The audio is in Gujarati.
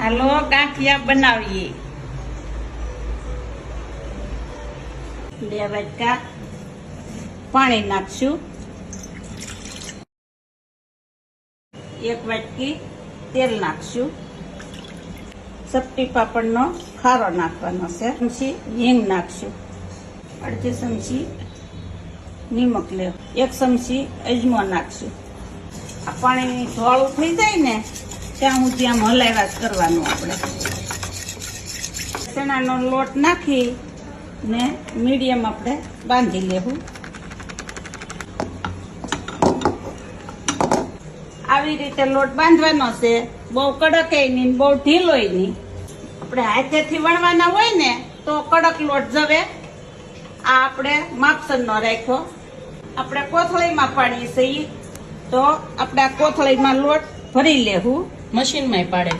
હાલો ગાંઠિયા બનાવીએ। 2 વાટકા પાણી નાખશું, 1 વાટકી તેલ નાખશું, સપટી પાપડનો ખારો નાખવાનો છે, ચમચી હિંગ નાખશું, અડધી ચમચી નિમક લેવું, 1 ચમચી અજમો નાખશું। આ પાણી ધોળું થઈ જાય ને ત્યાં સુધી આમ હલાવ્યા જ કરવાનું। આપણે ચણાનો લોટ નાખી ને મીડિયમ આપણે બાંધી લેવું। આવી રીતે લોટ બાંધવાનો છે, બહુ કડક નહીં બહુ ઢીલોય નહીં। આપણે હાથેથી વણવાના હોય ને તો કડક લોટ જવે। આ આપણે માપસરનો રાખ્યો। આપણે કોથળીમાં પાડીએ છીએ તો આપણે આ કોથળીમાં લોટ ભરી લેવું। મશીનમાં પાડે।